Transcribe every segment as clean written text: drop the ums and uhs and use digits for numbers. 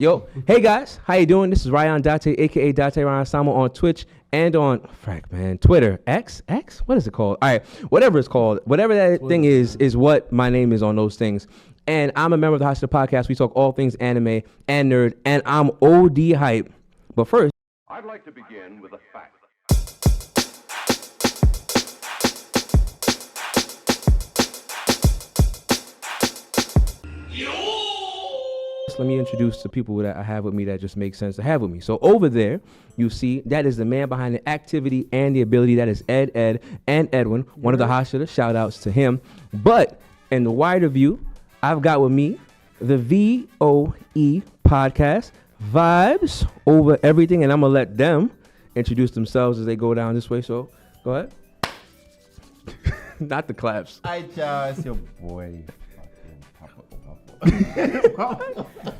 Yo, hey guys, how you doing? This is Ryan Date, aka Date Ryan Samo on Twitch and on Twitter. X? What is it called? All right, whatever it's called, whatever that thing is what my name is on those things. And I'm a member of the Hashira podcast. We talk all things anime and nerd, and I'm OD hype. But first, I'd like to begin with a fact. let me introduce the people that I have with me that just makes sense to have with me. So over there, you see, that is the man behind the activity and the ability. That is Ed, and Edwin, one of the Hashira. Shout outs to him. But in the wider view, I've got with me the V.O.E. podcast, vibes over everything. And I'm going to let them introduce themselves as they go down this way. So go ahead. Not the claps. Hi, y'all. It's your boy.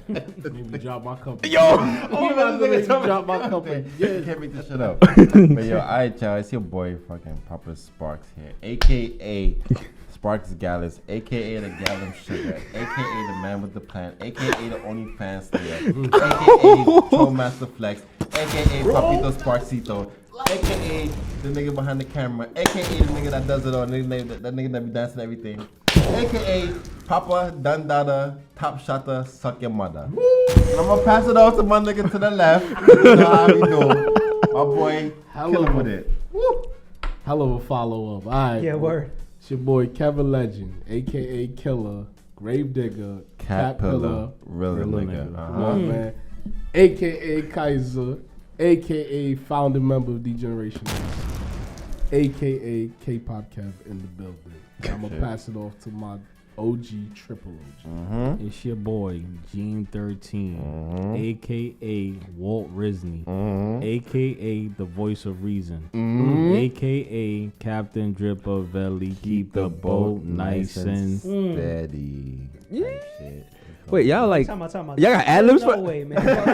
Made me drop my company. Yo! Drop my company. Yeah, can't make this shit up. But yo, alright, y'all. It's your boy, fucking Papa Sparks here, aka Sparks Gallus, aka the Gallum Sugar, aka the man with the plan, aka the OnlyFans slayer, aka Troll Master Flex, aka Papito Sparksito, aka the nigga behind the camera, aka the nigga that does it all, that nigga that be dancing everything, aka Papa Dandada Top Shotter Suck Your Mother. And I'm gonna pass it off to my nigga to the left. You know how we do. My boy, kill him with it. Woo. Hell of a follow up. All right. Yeah, word. It's your boy Kevin Legend, aka Killer, Gravedigger, Cat Pillar, real nigga. Come on, man. Aka Kaiser, aka founding member of D-Generation, aka K-Pop Kev in the building. I'm gonna pass it off to my OG, Triple OG. It's your boy, Gene 13, a.k.a. Walt Disney, a.k.a. the voice of reason, a.k.a. Captain Dripavelli, keep the boat nice and steady. Yeah. Wait, y'all like, Time out. y'all got ad-libs No for? way, man. That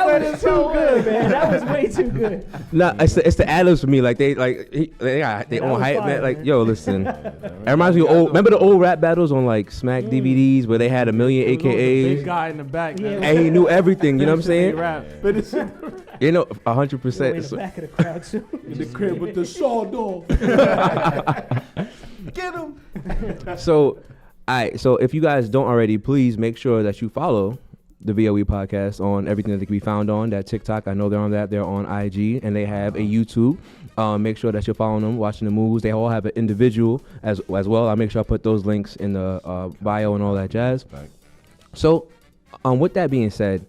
was too good, man. That was way too good. Nah, it's the ad-libs for me. Like they got their That own was hype, fire, man. Like, man. yo, listen. It reminds me of old. Remember the old rap battles on like Smack DVDs where they had a million Big AKAs guy in the back. Yeah. and he knew everything. You know what I'm saying? Rap. You know, Way in 100%. the back of the crowd too. In the crib with the sawed off. Get him. So, alright. So if you guys don't already, please make sure that you follow the V.O.E. podcast on everything that they can be found on. That TikTok, I know they're on that. They're on IG, and they have a YouTube. Make sure that you're following them, watching the moves. They all have an individual as well. I'll make sure I put those links in the bio and all that jazz. So, with that being said,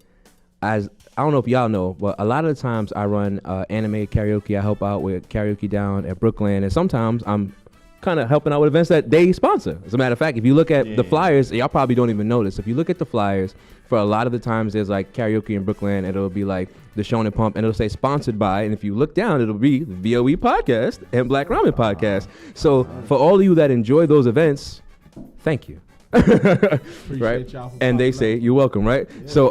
as I don't know if y'all know, but a lot of the times I run anime karaoke. I help out with karaoke down at Brooklyn, and sometimes I'm kind of helping out with events that they sponsor. As a matter of fact, if you look at the flyers, y'all probably don't even notice. If you look at the flyers, for a lot of the times there's like karaoke in Brooklyn, and it'll be like the Shonen Pump, and it'll say sponsored by, and if you look down, it'll be the V.O.E. podcast and Black Ramen podcast. So for all of you that enjoy those events, thank you. Right? Y'all for And they popping say up. you're welcome, right? So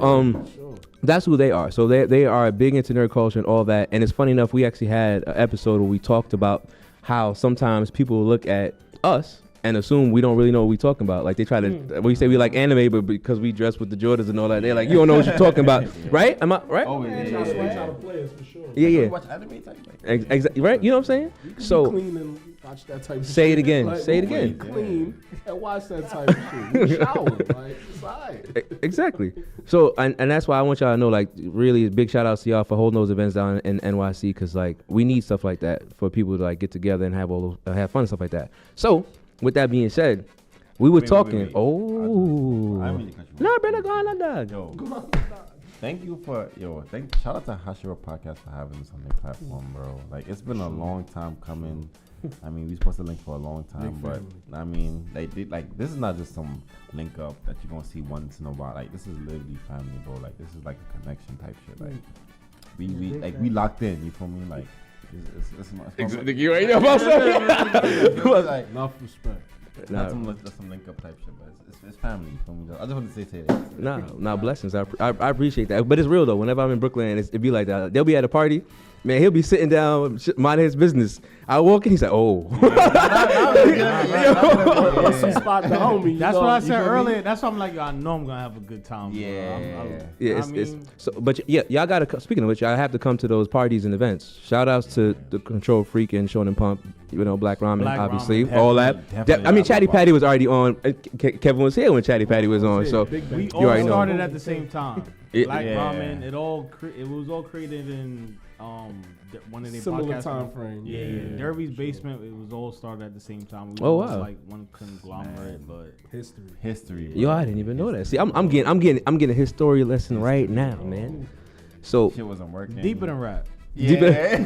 Sure. that's who they are. So they are big into nerd culture and all that. And it's funny enough, we actually had an episode where we talked about how sometimes people look at us and assume we don't really know what we're talking about. Like they try to, we say we like anime, but because we dress with the Jordans and all that, they're like, you don't know what you're talking about, right? Am I right? Oh, Y'all yeah. switch out of players for sure. Yeah. Watch anime type thing. Exactly, right? You know what I'm saying? You can So be clean and watch that type of say shit. it again. Like, Say it be again. Clean and watch that type of shit. You shower. Like, it's alright. Exactly. So, and that's why I want y'all to know, like, really big shout outs to y'all for holding those events down in NYC, because like we need stuff like that for people to like get together and have all those, have fun and stuff like that. So, with that being said, we were talking. wait. Oh, I didn't mean to cut you no, off. better go on, dog. Yo, thank you for shout out to Hashira podcast for having this on their platform, bro. Like it's been a long time coming. I mean, we supposed to link for a long time, Big but family. I mean, they did like this is not just some link up that you're gonna see once in a while. Like this is literally family, bro. Like this is like a connection type shit. Like we locked in. You feel me? Like it's my, You ain't know about like Enough respect. that's some link up type shit, but it's family. You feel me? I just want to say that. Nah, blessings. I appreciate that. But it's real though. Whenever I'm in Brooklyn, it'd be like that. They'll be at a party, Man, he'll be sitting down, minding his business. I walk in, he's like, oh. Once you spot the homie, That's what I said earlier. That's why I'm like, I know I'm gonna have a good time. Yeah. Yeah, y'all gotta. Speaking of which, y'all have to come to those parties and events. Shout outs to the Control Freak and Shonen Pump, Black Ramen, obviously, all that. I mean, Chatty Patty was already on. Kevin was here when Chatty Patty was on, so we you already all know. started at the same time. Black Yeah. Ramen. It was all created in one of their similar podcasts. time frame. Yeah. Derby's basement. It was all started at the same time. We Oh, were wow. like one conglomerate, but History. Yo, I didn't even know that. See, I'm getting a history lesson right now, man. So Shit wasn't working. deeper than rap. Yeah.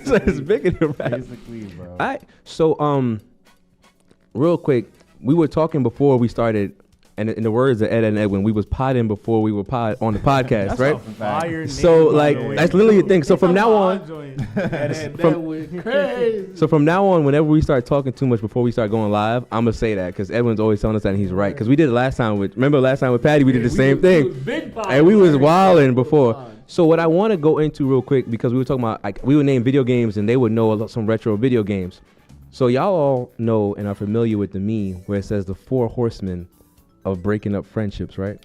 so it's bigger than rap. Basically, bro. All right. So real quick, we were talking before we started, and in the words of Ed and Edwin, we was potting before we were on the podcast, right? Fire So name, like by the way. that's literally the thing. So from now on, Crazy. so from now on, whenever we start talking too much before we start going live, I'm gonna say that because Edwin's always telling us that and he's right. Because we did it last time with Patty, we did the same thing, and we was wilding before. So what I want to go into real quick, because we were talking about, we would name video games and they would know some retro video games. So y'all all know and are familiar with the meme where it says the 4 horsemen of breaking up friendships, right?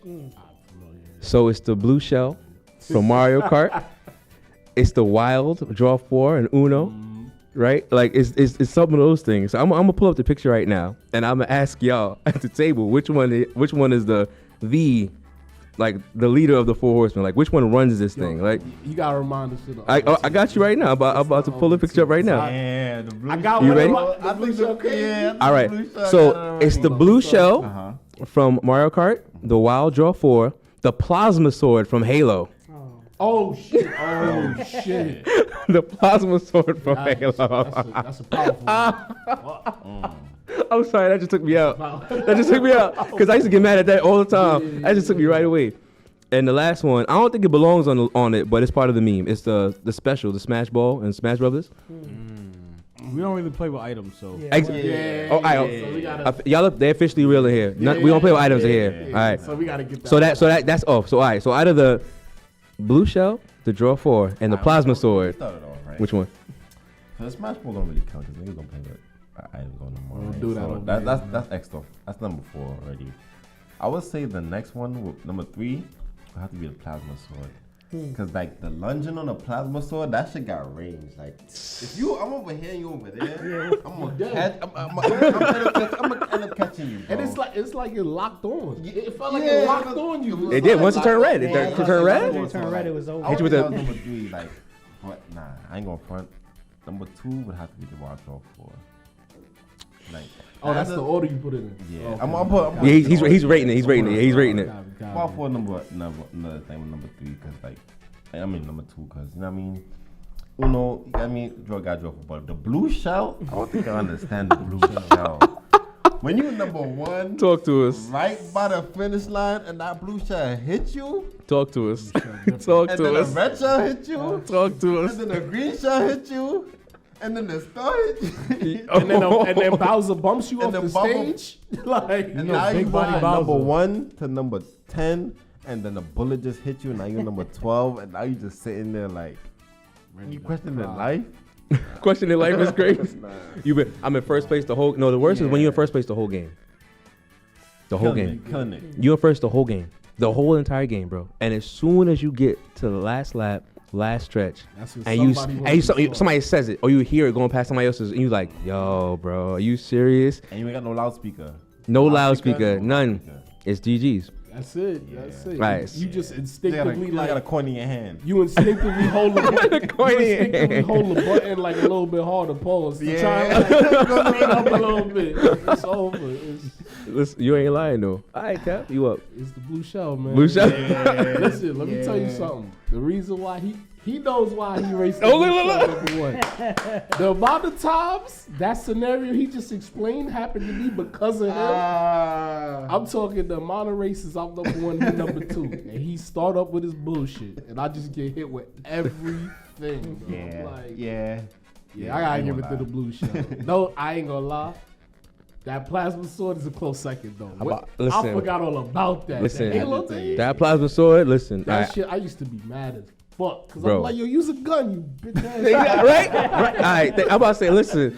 So it's the blue shell from Mario Kart. It's the wild draw 4 and Uno, right? Like it's some of those things. So I'm gonna pull up the picture right now and I'm gonna ask y'all at the table which one is the like the leader of the 4 horsemen. Like which one runs this thing? Like You gotta remind us of the I got you right now. I'm about to pull the picture up right now. Yeah, the blue. I got You one. ready? I think so. Yeah. All right. So it's the blue shell Uh-huh. from Mario Kart, the wild draw 4, the plasma sword from Halo. Oh shit! Oh shit! The plasma sword from Halo. That's a powerful one. I'm sorry, that just took me out. That just took me out because I used to get mad at that all the time. That just took me right away. And the last one, I don't think it belongs on it, but it's part of the meme. It's the special, the Smash Ball and Smash Brothers. We don't really play with items, so They officially real in here. We don't play with items in here. All right. So we gotta get that. That's off. So all right. So out of the blue shell, the draw 4, and the plasma sword, Started off, right? which one? So the Smash Ball don't really count because niggas don't play with items on no more. Don't right? do that So over that's extra. That's number 4 already. I would say the next one, number 3, will have to be the plasma sword. Cause like the lunging on the plasma sword, that shit got range. Like if I'm over here and you over there, I'm gonna end up catching you, bro. And it's like it locked on. It felt like Yeah, it locked on you. It did. Once it turned red, it turned red. It turned red, it was over. I Hit you would with think the- that was number 3. Like, but nah, I ain't gonna front. Number 2 would have to be the wild draw 4. Like, Oh, that's the order you put it in. Yeah, Okay. I'm put. Yeah, he's rating it. He's rating it. He's rating it. Got it. Wild 4 another thing with number 3 because like, I mean number 2 because you know what I mean. Uno, I mean, draw 4, but the blue shell, I don't think I understand the blue shell. When you number 1, Talk to us. right by the finish line, and that blue shell hit you, Talk to us. Talk and to then the us. red shell hit you, Talk to and us. then the green shell hit you, and then the star hit you. And then Bowser bumps you And off the the bubble- stage. Like And now you big body go from number Bowser. 1 to number 10, and then the bullet just hit you, and now you're number 12, and now you just sitting there like, you questioning life? Questioning life is crazy. I'm in first place the whole. No, the worst is when you're in first place the whole game. The whole game. Killing it. You're in first the whole game. The whole entire game, bro. And as soon as you get to the last lap, last stretch, That's what and somebody somebody says it, or you hear it going past somebody else's, and you like, yo, bro, are you serious? And you ain't got no loudspeaker. No loudspeaker, none. loudspeaker. It's GG's. That's it. That's it. Right. You just You got instinctively a like coin in your hand. you instinctively hold the button. Coin You in your instinctively hand. hold the button like a little bit hard to pause. To Yeah. try and go it up a little bit. It's over. Listen, you ain't lying though. All right, Cap, you up? It's the blue shell, man. Blue shell. Listen, let me tell you something. The reason why he knows why he raced the Oh, blue look, shell look, number 1. The amount of times that scenario he just explained happened to me because of him. I'm talking the amount of races I'm number 1, he number 2, and he start up with his bullshit, and I just get hit with everything. Bro. Yeah. Like, Yeah. I gotta give it to the blue shell. No, I ain't gonna lie. That plasma sword is a close second though. I listen. forgot all about that. Listen, The Halo thing. that plasma sword. Listen, That shit, I used to be mad as fuck. Because Bro. I'm like, yo, use a gun, you bitch ass. Yeah, right? Right. All right. I'm about to say, listen.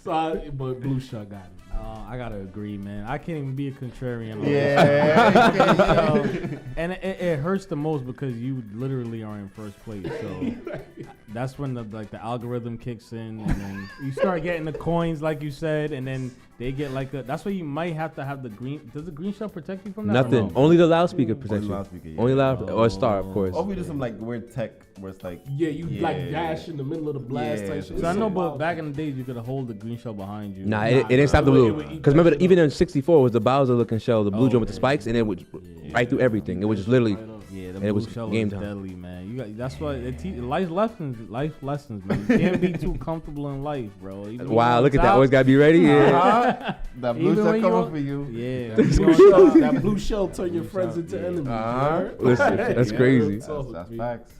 But Blue Shot got it. I gotta agree, man. I can't even be a contrarian. on Yeah. and it hurts the most because you literally are in first place. So that's when the algorithm kicks in, and then you start getting the coins, like you said, and then they get like that's why you might have to have the green. Does the green shell protect you from that? Nothing. No? Only the loudspeaker protection. loudspeaker, yeah. Only loud or a star, of course. Or we do some like weird tech where it's like. Yeah, you like dash in the middle of the blast type shit. So I know, but back in the days, you could hold the green shell behind you. Nah, it didn't stop the blue. It Because remember, even in 64 was the Bowser looking shell, the blue drum with the spikes, and it was right through everything. It was just literally. Yeah, the And it blue was shell game is time. deadly, man. You got that's why it life lessons, man. You can't be too comfortable in life, bro. Even when Wow, you're look on at that. top, Always got to be ready. Yeah. That blue Even shell when coming you- for you. Yeah, That blue shell turn your friends into enemies. Listen, that's crazy. That's facts.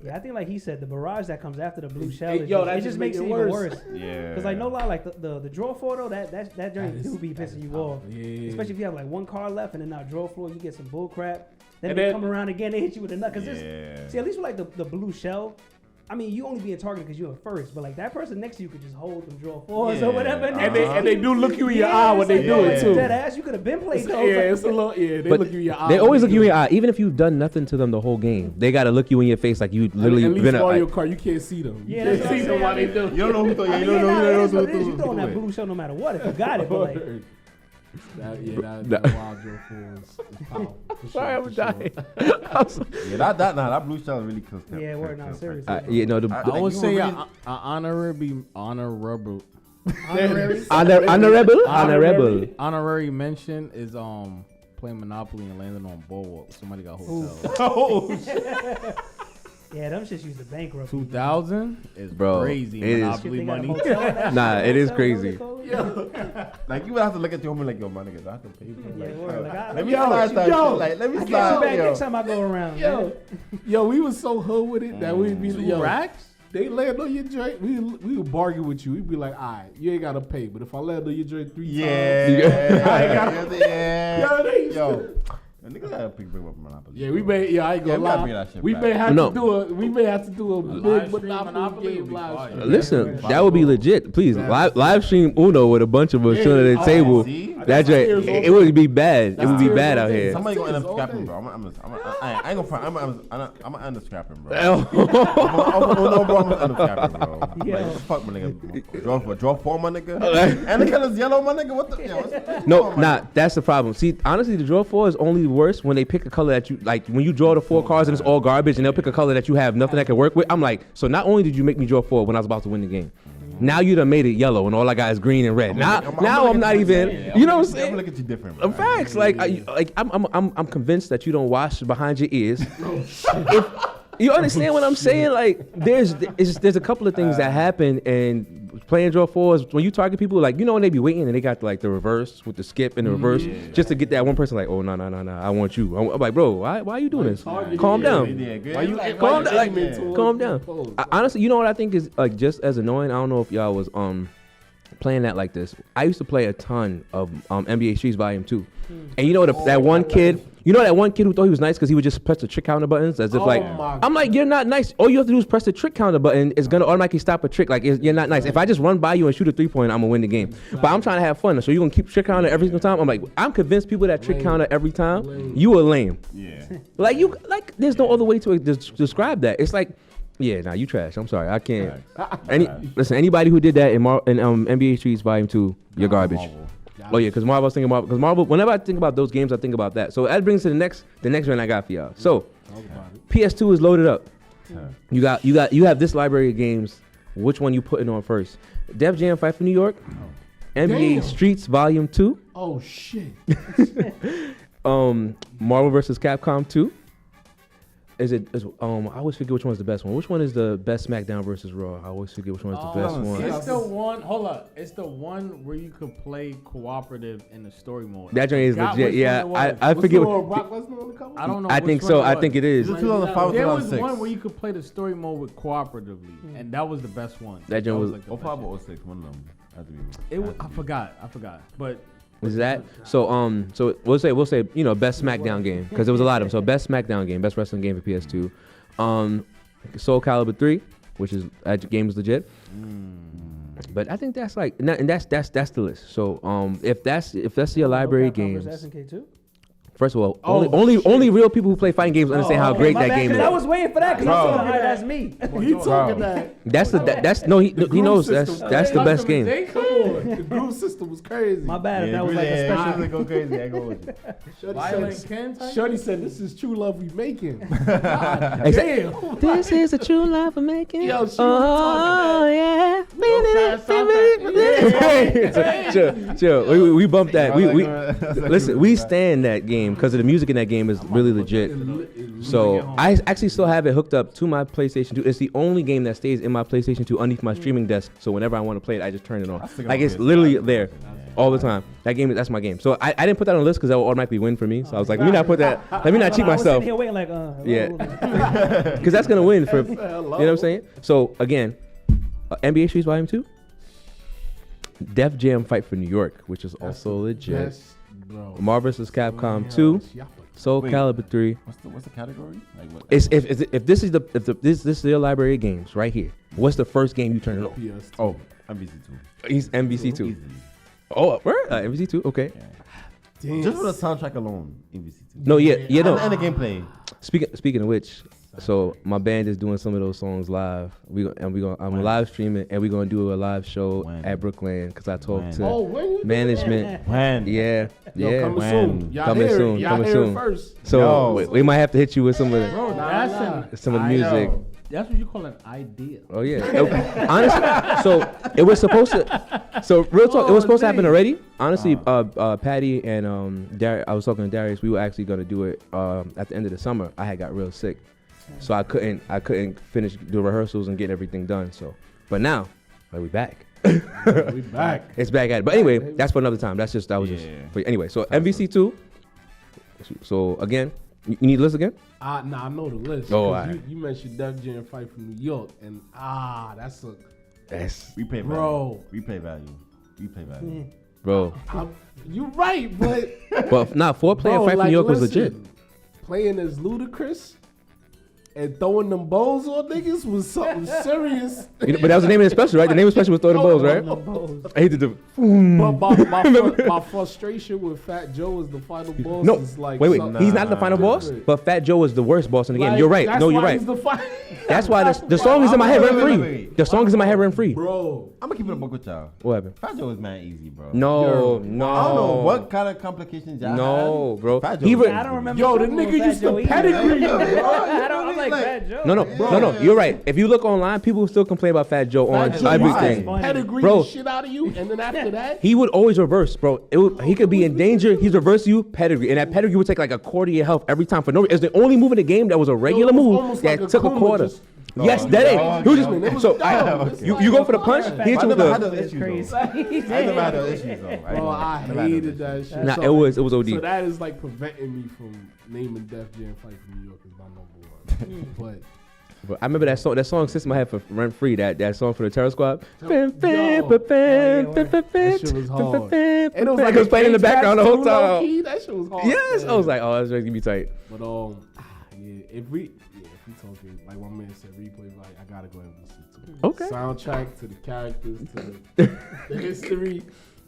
Yeah, I think like he said, the barrage that comes after the blue shell, Hey, yo, that it just makes it even worse. Yeah. Because like no lie, like the draw floor though, that journey do be pissing you off. Yeah. Especially if you have like one car left and then now draw floor, you get some bull crap. Then And they then- come around again, they hit you with a nut. Cause Yeah. see, at least with like the blue shell, I mean, you only being targeted because you're in first, but like that person next to you could just hold them draw fours or Yeah. whatever. And they do look you in your eye when they it's do like, it yo, too. Dead ass, you could have been played those. Yeah, it's a little. Yeah, they But look you in your eye. They always when look you in do your eye, even if you've done nothing to them the whole game. They gotta look you in your face like you it. literally At least been Mario a. Kart, you can't see them. Yeah, You that's can't what I'm see them saying. while they do. You don't know who thought. I You mean, don't know. yeah, You it don't is know what it is. You who throwing that it. blue shell no matter what if you got it, but like. That wild Joe Fool is powerful. For Sorry, sure, I'm for dying. sure. Yeah, that blue shell really kills them. Yeah, we're not serious. Yeah, no, the I I would you say were a really- honorary honorable. mention is playing Monopoly and landing on Boardwalk. Somebody got hotels. Yeah, them shits used to bankrupt. 2000 is Bro, crazy it is. Monopoly They got a money. hotel in that Nah, shit? it is Hotel, whatever crazy. they call it? Like you would have to look at your home and like, yo, my nigga, do I have to pay for it? Yeah, Like, word. Like, let me yo, slide that yo, shit. Like, let me I get you slide. back Yo. next time I go around. man. Yo, we was so hood with it that we'd be 2 yo, racks? They land on your joint. We would bargain with you. We'd be like, all right, you ain't gotta pay, but if I land on your joint 3 times, Yeah. Yo, they used Yo. to- A nigga gotta pick bring up Monopoly. yeah, we may. Yeah, I ain't Yeah, gonna we gotta lie. bring that shit We back. may have No. to do a. We may have to do a live big stream Monopoly Monopoly game would be live fire. stream. Listen, that would be legit. Please, live stream Uno with a bunch of us sitting at the table. See? That tears joint, all it would be bad. It That's would be tears bad all out day. here. Somebody gonna end All up scrapping, day. bro. I ain't gonna front. I'm gonna end up scrapping, bro. Oh. I'm gonna end up scrapping, bro. Yeah. Like, fuck my nigga. Draw 4, my nigga. And the color's yellow, my nigga. What the? Yo, what's No, going on, my nah, that's the problem. See, honestly, the draw 4 is only worse when they pick a color that you like. When you draw the 4 cards and it's all garbage, and they'll pick a color that you have nothing that can work with. I'm like, so not only did you make me draw 4 when I was about to win the game, now you done made it yellow, and all I got is green and red. Now I'm not even. You know what I'm I'm saying? gonna look at you different, bro. Facts. Like, I'm convinced that you don't wash behind your ears. If, you understand what I'm saying? Like, there's a couple of things that happen, and playing draw 4s when you target people, like, you know, when they be waiting and they got like the reverse with the skip and the reverse just to get that one person like, oh no, I want you. I'm like, bro, why are you doing this? Calm down. Why you Calm down. Like, aiming towards calm the down. pose? Honestly, you know what I think is like just as annoying. I don't know if y'all was playing that like this. I used to play a ton of NBA Streets Volume 2, and you know that one kid. You know that one kid who thought he was nice because he would just press the trick counter buttons as if Oh like my I'm like, you're not nice. All you have to do is press the trick counter button. It's gonna automatically stop a trick. Like you're not nice. If I just run by you and shoot a 3-pointer, I'm gonna win the game. But I'm trying to have fun. So you gonna keep trick counter every single time? I'm like, I'm convinced people that trick Lame. counter every time, Lame. you are lame. Yeah. Like there's no other way to describe that. It's like, yeah, nah, you trash. I'm sorry, I can't. Listen, anybody who did that in NBA Streets Volume 2, you're garbage. Oh yeah, because Marvel. I was thinking about because Marvel. Whenever I think about those games, I think about that. So that brings to the next one I got for y'all. So PS2 is loaded up. You have this library of games. Which one you putting on first? Def Jam Fight for New York, NBA Damn. Streets Volume 2, Oh shit! Marvel vs. Capcom 2. I always forget which one's the best one. Which one is the best SmackDown versus Raw? I always forget which one's the best one. It's the one. Hold up. It's the one where you could play cooperative in the story mode. That joint is Forgot legit. which Yeah, one it was. I forget. Brock Lesnar on the cover? I don't know. I which think one so. it I was. think it is. Is it 2005 or There was 2006? one where you could play the story mode with cooperatively, and that was the best one. That joint was- like the 05 best. or 06, one of them. Had to be. I forgot. But Is that so? So we'll say best SmackDown game because there was a lot of them. So best SmackDown game, best wrestling game for PS2. Soul Calibur 3, which is that game is legit. But I think that's like, and that's the list. So if that's your library games. SNK 2? First of all, only real people who play fighting games understand how great that game is. I was waiting for that because I thought that's me. You talking that? He knows that's the best game. Come on, the groove system was crazy. My bad if that was like a special. Go crazy. I go with you. Shorty said, "This is true love we making." Exactly. This is a true love we're making. Yo, she yeah. Chill. We bumped that. We listen. We stand that game because of the music in that game is really legit. So I actually still have it hooked up to my PlayStation 2. It's the only game that stays in my PlayStation 2 underneath my streaming desk. So whenever I want to play it, I just turn it on. Like it's literally there all the time. That game, that's my game. So I didn't put that on the list because that will automatically win for me. So I was like, let me not put that. Let me not cheat myself. I was sitting here waiting like, yeah, because that's gonna win for. You know what I'm saying? So again, NBA Streets Volume 2, Def Jam Fight for New York, which is also legit. Yes, bro. Marvel vs. Capcom 2, Soul Calibur 3. What's the category? Like what? If this is this is your library of games right here. What's the first game you turn it on? PS2. Oh, MVC 2. He's MVC 2. Easily. Oh, where? MVC 2. Okay. Yeah. Just for the soundtrack alone, MVC 2. No, yeah, no. And the gameplay. Speaking of which, so my band is doing some of those songs live. I'm live streaming and we're gonna do a live show at Brookland because I talked to management. When? Yeah. Coming soon. Y'all Coming hear soon. it. Y'all Coming hear soon. it first. So we might have to hit you with some of the That's some of the music. That's what you call an idea. Oh yeah. Honestly, so it was supposed to. So real talk, it was supposed to happen already. Honestly, Patty and I was talking to Darius. We were actually gonna do it at the end of the summer. I had got real sick, so I couldn't finish the rehearsals and get everything done. So, but now, we back. We back. It's back at it. But anyway, that's for another time. That was just. Anyway, so MVC 2. So again, you need a list again? Nah, I know the list. Oh, you mentioned Def Jam Fight from New York, and that's replay value. Bro. Replay value. Bro. You right, but But 4-player Fight from New York was legit. Playing as Ludacris and throwing them bowls on niggas was something serious. But that was the name of the special, right? The name of the special was Throw the Balls, right? I hated the. But my frustration with Fat Joe as the final boss is like. Wait. He's not the final boss, but Fat Joe is the worst boss in the game. You're right. No, you're right. That's why the song is in my head rent free. The song is in my head rent free. Bro. I'm gonna keep it a book with y'all. What happened? Fat Joe is mad easy, bro. No. I don't know what kind of complications y'all No, had. bro. Fat Joe I don't remember. Yo, the nigga used to pedigree. I'm like Fat Joe. No. You're right. If you look online, people still complain about Fat Joe on everything. Pedigree Bro. the shit out of you, and then after that, He would always reverse, bro. He could be in danger. He's reverse you, pedigree, and that pedigree would take like a quarter of your health every time for no reason. It's the only move in the game that was a regular move that took a quarter. Yes, that ain't. He was just so. You go for the punch. He hit you with the. It's crazy. I never had those issues though. bro, I hated that shit. Nah, it was OD. So that is like preventing me from naming Def Jam Fight from New York as my number one. But I remember that song. That song sits in my head for rent free. That song for the Terror Squad. That shit was hard. And it was like it was playing in the background the whole time. That shit was hard. Yes, I was like, oh, that's gonna be tight. But if we talking like one man said replay, like I gotta go MVC too. Okay. Soundtrack to the characters to the history.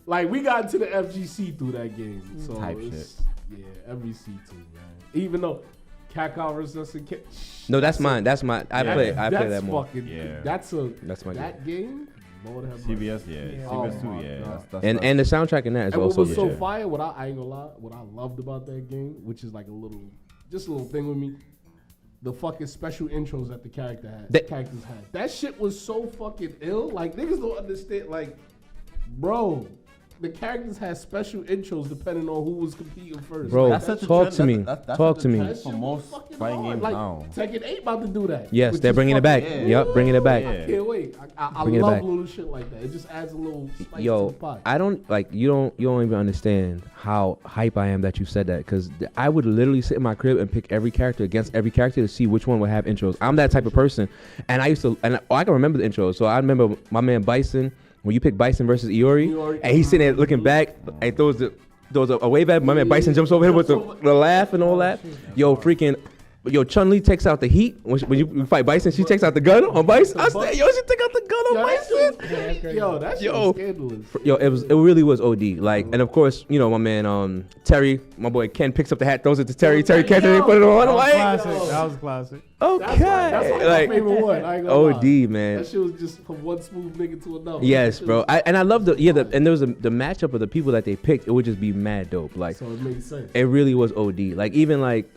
Like we got to the FGC through that game, so Type it's, MVC too, man. Even though Kaká versus No, that's mine. That's my. I play that more. That's my that game. Lord have CBS, mercy. CBS Oh, 2, God. And the soundtrack in that is And also what was so legit. fire, I ain't gonna lie, what I loved about that game, which is like a little thing with me, the fucking special intros that the characters had. That shit was so fucking ill. Like niggas don't understand. Like, bro, the characters had special intros depending on who was competing first. Bro, Like, talk to me. Talk to me. that For shit most was fucking fighting hard. games like, now. Tekken 8 about to do that. Yes, which they're is bringing it back. fucking- Yep, bringing it back. I can't wait. I Bringing it love back. little shit like that. It just adds a little spice to Yo, the pot. I don't like you don't even understand how hype I am that you said that because I would literally sit in my crib and pick every character against every character to see which one would have intros. I'm that type of person, and I can remember the intros. So I remember my man Bison when you pick Bison versus Iori, and he's sitting there looking back, and throws a wave at my man. Bison jumps over him with the laugh and all that. Yo, Chun-Li takes out the heat when you fight Bison. She takes out the gun on Bison. I said, yo, she took out the gun on Bison. Yo, that shit was scandalous. Yo, it really was OD. Like, and of course, you know, my man Terry, my boy Ken picks up the hat, throws it to Terry. Terry catches it, put it on. That was Like, classic. That was classic. okay, That's my like favorite one. I ain't gonna OD, lie. man. That shit was just from one smooth nigga to another. Yes, That shit bro. was- And I love and there was the matchup of the people that they picked. It would just be mad dope. Like, So it makes sense. it really was OD. Like, even like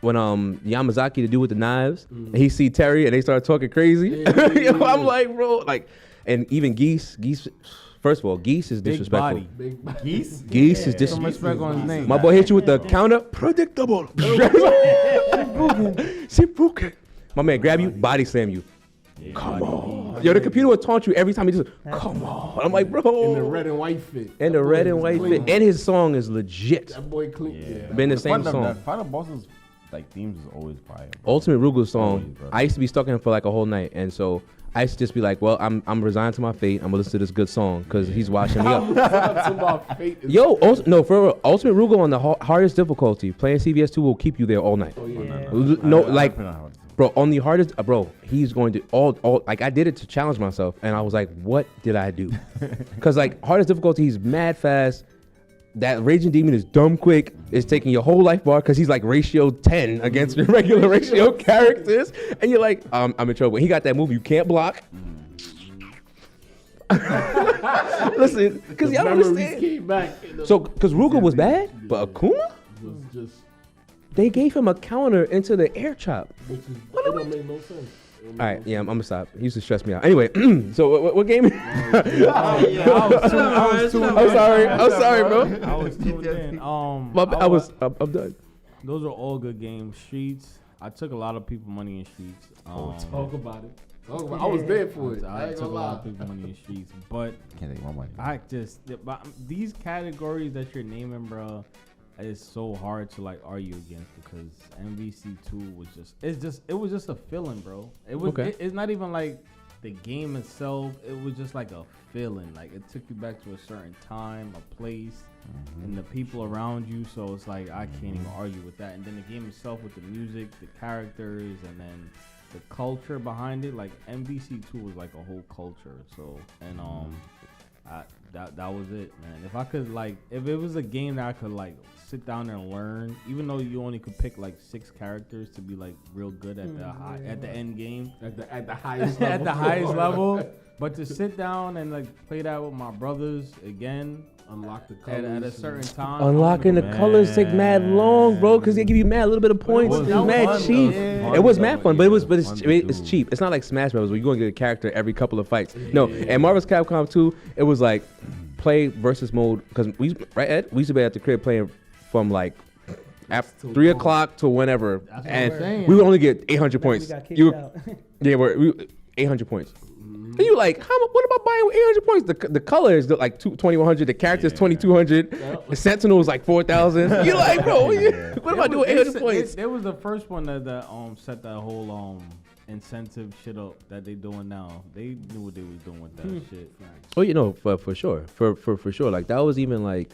when Yamazaki to do with the knives, and he see Terry and they start talking crazy. Yo, I'm like, bro, like, and even Geese. First of all, Geese is Big disrespectful. body. Big body. Geese? Geese is Some respect on his name. My boy hit you with the counter. Predictable. Sipuke. My man grab you, body slam you. Come on. Yo, the computer will taunt you every time he just, come on. I'm like, bro. In the red and white fit. And the red and white fit. And his song is legit. That boy clean. Yeah. Been the same song. The final boss's like themes is always fire. Ultimate Rugel's Always, song, bro. I used to be stuck in it for like a whole night. And so I used to just be like, well, I'm resigned to my fate. I'm going to listen to this good song because he's washing me up. To my fate is- Yo, no, for real, Ultimate Rugal on the hardest difficulty, playing CVS 2 will keep you there all night. Oh, yeah. No, like, I don't know. bro, on the hardest, bro, he's going to all like I did it to challenge myself, and I was like, what did I do? Because like hardest difficulty, he's mad fast. That Raging Demon is dumb quick. It's taking your whole life bar because he's like ratio 10 against your regular ratio characters, and you're like, I'm in trouble. He got that move you can't block. Listen, because y'all don't Memories understand. came back. So, because Rugal was bad, but Akuma, was just, they gave him a counter into the air chop. which is, it don't make no sense. All right, yeah, I'm gonna stop. He used to stress me out. Anyway, so what game? I was tuned I'm sorry, bro. I was tuned in. I'm done. Those are all good games. Streets. I took a lot of people money in Streets. Talk about it. I was there for it. I I ain't took a gonna lot lie. of people money in Streets, but Can't take my money. but these categories that you're naming, bro, is so hard to like argue against because MVC2 was it was just a feeling, bro. It was Okay. it's not even like the game itself. It was just like a feeling. Like it took you back to a certain time, a place, and the people around you. So it's like I can't even argue with that. And then the game itself with the music, the characters, and then the culture behind it. Like MVC2 was like a whole culture. So and that was it, man. If I could like, if it was a game that I could like sit down and learn, even though you only could pick like 6 characters to be like real good at the end game, At the highest level. at the highest level, but to sit down and like play that with my brothers again Unlock the colors. at a certain time, Unlocking the colors take mad long, bro, because they give you mad a little bit of points. was It's mad fun, cheap. though. It was mad fun, but it's Fun to it's do. cheap. It's not like Smash Bros. Where you're gonna get a character every couple of fights. No, and Marvel's Capcom 2, it was like play versus mode because we used to be at the crib playing from like after 3 o'clock to whenever, what I'm and saying. we would only get 800 We points. got kicked You out. yeah, we 800 points. And you like, what am I buying with 800 points? The colors look like 2100. The characters 2200. The Sentinel is like 4000. You like, bro, what am I doing with 800 points? It was the first one that set that whole incentive shit up that they doing now. They knew what they was doing with that shit. Oh, you know, for sure, for sure. Like that was even like,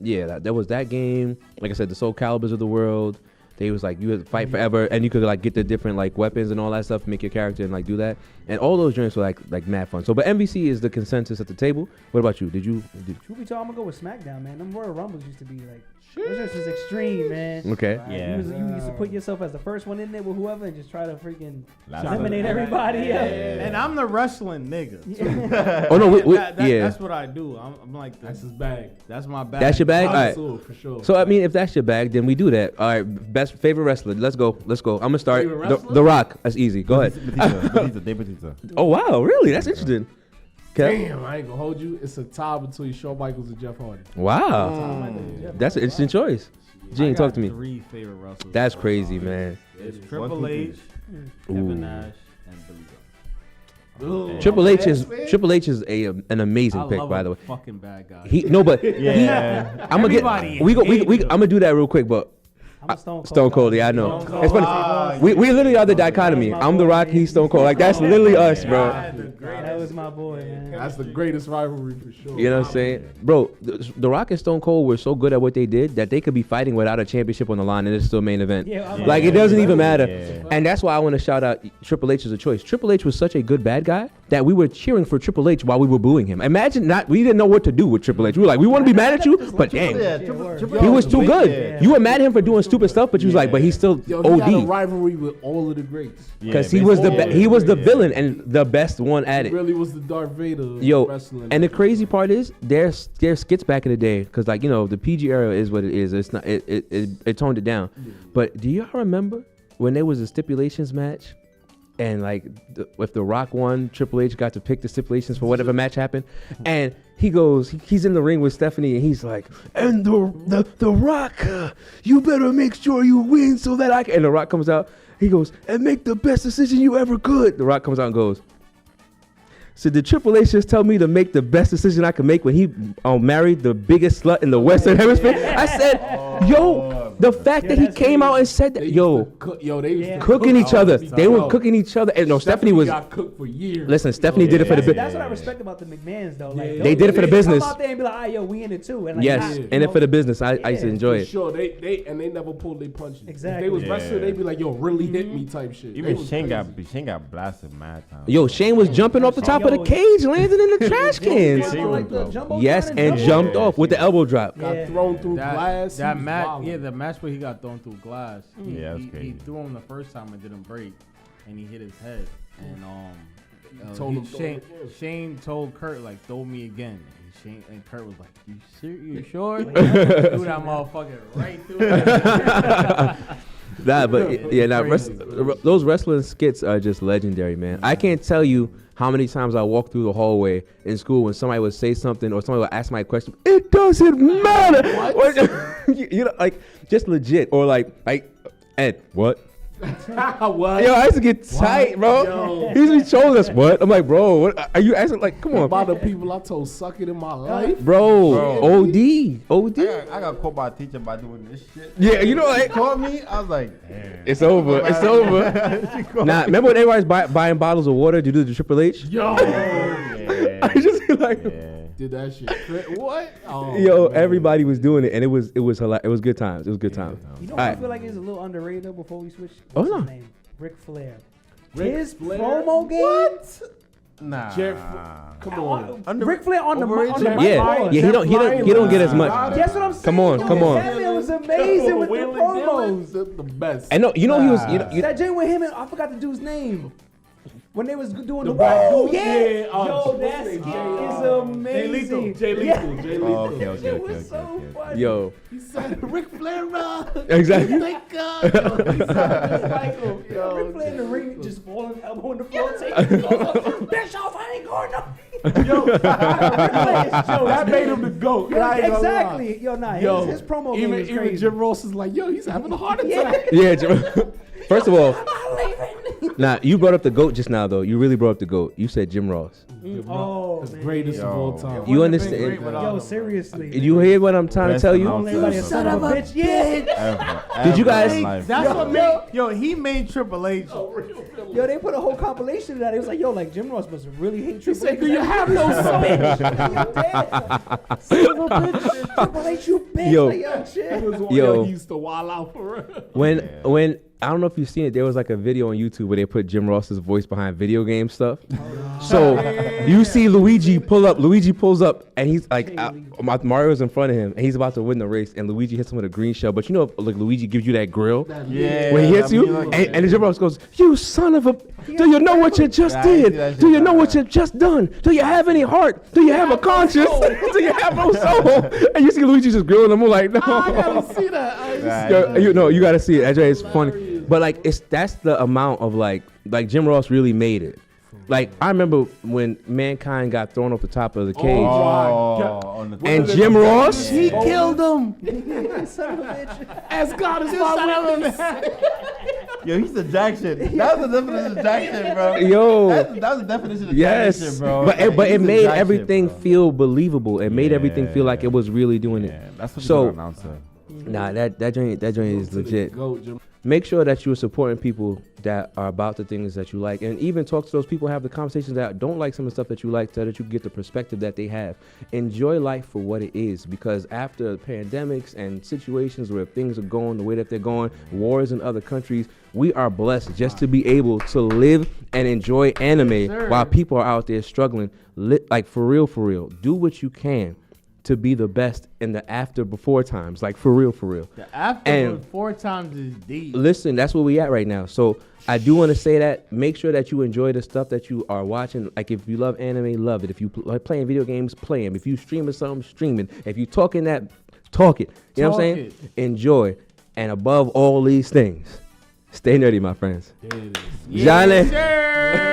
yeah, that was that game. Like I said, the Soul Calibers of the world. They was like you had to fight forever, and you could like get the different like weapons and all that stuff, make your character and like do that. And all those joints were like mad fun. So, but MVC is the consensus at the table. What about you? Did Truth be told, I'm gonna go with SmackDown, man. Them Royal Rumbles used to be like, those just was extreme, man. Okay. Like, Yeah. you used to put yourself as the first one in there with whoever and just try to freaking Last eliminate one. everybody. And I'm the wrestling nigga. Oh no, yeah. That's what I do. I'm like That's his bag. that's my bag. That's your bag. All right. Connoisseur, for sure. So I mean, if that's your bag, then we do that. All right. Best favorite wrestler. Let's go. I'm gonna start. Favorite The, wrestler? the Rock. That's easy. Go ahead. Dave Batista. Oh wow, really? That's interesting. Okay. Damn, I ain't gonna hold you. It's a tie between Shawn Michaels and Jeff Hardy. Wow. That's an interesting choice. Gene, talk to me. 3 favorite wrestlers. That's crazy, man. It's Triple H, Ooh. Kevin Nash, and Billy Gunn. Triple H is an amazing I pick, love by a the way. fucking bad guy. I'm gonna Everybody I'm gonna hated him. do that real quick, but I'm a Stone Cold. Stone Cold, guy. yeah, I know. Stone Cold. It's funny. We literally are the dichotomy. I'm The Rock, he's Stone Cold. Like, that's literally us, bro. That was my boy, man. That's the greatest rivalry for sure. You know what I'm saying? Bro, The Rock and Stone Cold were so good at what they did that they could be fighting without a championship on the line and it's still main event. Like, it doesn't even matter. Yeah. And that's why I want to shout out Triple H as a choice. Triple H was such a good bad guy that we were cheering for Triple H while we were booing him. Imagine we didn't know what to do with Triple H. We were like, we want to be mad at you, but dang. He was too good. Yeah. You were mad at him for doing stupid stuff, but you was like, but he's still Yo, he got a OD. rivalry with all of the greats. Because he was the villain and the best one at He it. really was the Darth Vader of Yo, wrestling. and the crazy part is there's skits back in the day because like the PG era is what it is. It's not it toned it down. But do y'all remember when there was a stipulations match? And like, if The Rock won, Triple H got to pick the stipulations for whatever match happened. And he goes, he's in the ring with Stephanie, and he's like, "And the Rock, you better make sure you win so that I can." And The Rock comes out, he goes, "And make the best decision you ever could." The Rock comes out and goes, "So did Triple H just tell me to make the best decision I could make when he married the biggest slut in the Western Hemisphere?" I said, "Yo, the fact that he came out and said that, they yo, they used to cooking each other. They were Yo, cooking each other." And no, Stephanie was. got cooked for years. Listen, Stephanie did it for the bit. That's what I respect about the McMahons, though. Like, They did it for the business. Come out there and be like, "Ah, yo, we in it too." And like, Yes, you and know, it for the business. I used to enjoy For it. sure, they never pulled their punches. Exactly. If they was Yeah. wrestling, they'd be like, "Yo, really hit me," type shit. Even They was Shane crazy. got blasted mad time. Yo, Shane was jumping off the top of the cage, landing in the trash cans. Shane like was the dope. jumbo Yes, shot and jumbo. jumped off with the elbow drop. got Yeah. thrown through glass. That he was match, wildin'. the match where he got thrown through glass. Yeah, that's he crazy. threw him the first time and didn't break, and he hit his head. And told him, "Throw Shane, it again." Shane told Kurt like, "Throw me again." And Kurt was like, You sure?" Threw that motherfucker right through. Nah, but yeah, Crazy. those wrestling skits are just legendary, man. I can't tell you how many times I walked through the hallway in school when somebody would say something or somebody would ask my question. It doesn't matter. What? You know, like just legit or like Ed, what? What? Yo, I used to get tight, bro. Yo. He usually chose us. What? I'm like, bro, what are you asking? Like, come on, About the people I told suck it in my life. bro. OD. I got caught by a teacher by doing this shit. Yeah, you know, like, Called me. I was like, damn. it's over. It's over. Nah, remember when everybody's buying bottles of water to do the Triple H? Yo, Yeah. I just like, Yeah. did that shit. What? Oh, yo, man. everybody was doing it, and it was hilarious. It was good times. It was good times. You know All what I right. feel like is a little underrated though before we switch? Oh, What's no. his name? Ric Flair. Ric His Flair? promo game. What? Nah. Come on. Ric Flair on the Overrated? mic. Yeah, he don't get as much. That's what I'm saying. Come on, Yo, come on. That man was amazing with the Wheeling promos. Dillon, the best. And no, he was. That Jay with him and I forgot the dude's name. When they was doing the black whoa, dude? yeah, Yeah, yo, that what's his skit name? is Jay Lethal. amazing. Jay Lethal. Jay Lethal. Oh, okay, okay, It okay, was so okay. funny. Yo, He said, Ric Flair, exactly. thank God. Yo, he said, Michael, Yo, Ric Flair in the ring just falling elbow on the floor, taking it off. Bitch off, I ain't going no. Yo, that made him the GOAT. Yo, I ain't gonna lie. exactly. Yo, nah, Yo, his promo game is even crazy. Jim Ross is like, yo, he's having a heart Yeah. attack. Yeah, Jim. First of all, I'm leaving. now you brought up the GOAT just now, though. You really brought up the GOAT. You said Jim Ross. Oh, It's man. greatest of all Yo. time. You understand? Yo, seriously. You hear what I'm trying to tell you? Don't let anybody son of a bitch. Yeah. Did you guys- That's what made he made Triple H. Yo, they put a whole compilation of that. It was like, yo, like Jim Ross must really hate Triple said, H. "Do you have no soul?" Bitch. You dead. Son of a bitch. Triple H, you bitch. Yo. Like, yo, shit. Yo. He used to wild out for real. When I don't know if you've seen it, there was like a video on YouTube where they put Jim Ross's voice behind video game stuff. So you see Luigi pull up. Luigi pulls up, and he's like, Mario's in front of him, and he's about to win the race, and Luigi hits him with a green shell. But you know, like Luigi gives you that grill Yeah. when he hits you, and Jim Ross goes, "You son of a! Do you know what you just did? Do you know what you just done? Do you have any heart? Do you have a conscience? Do you have no soul?" And you see Luigi just grilling him. I'm like, no. I gotta see that. Yo, you gotta see it. Actually, it's funny. But like, that's the amount of like Jim Ross really made it. Like I remember when Mankind got thrown off the top of the cage, and Jim Ross, He killed him. Son of a bitch. As God is my witness. Yo, he's a jack shit. That's the definition of jack shit, bro. yo, That's the definition of yes, jack shit, bro. but it He's a made jack shit, everything bro. feel believable. It made everything feel like Yeah. it was really doing Yeah, it. that's what So- you announcer. Nah, that joint is To the legit. GOAT, Jam- Make sure that you're supporting people that are about the things that you like, and even talk to those people, have the conversations that don't like some of the stuff that you like, so that you get the perspective that they have. Enjoy life for what it is, because after pandemics and situations where things are going the way that they're going, wars in other countries, we are blessed just to be able to live and enjoy anime while people are out there struggling. Like for real, do what you can to be the best in the after before times, like for real. The after And- 4 times is deep. Listen, that's where we at right now. So I do want to say that. Make sure that you enjoy the stuff that you are watching. Like if you love anime, love it. If you like playing video games, play them. If you streaming something, stream it. If you talking that, talk it. You know what I'm saying? Enjoy. And above all these things, stay nerdy, my friends. There it is. Johnny. Yes, sir.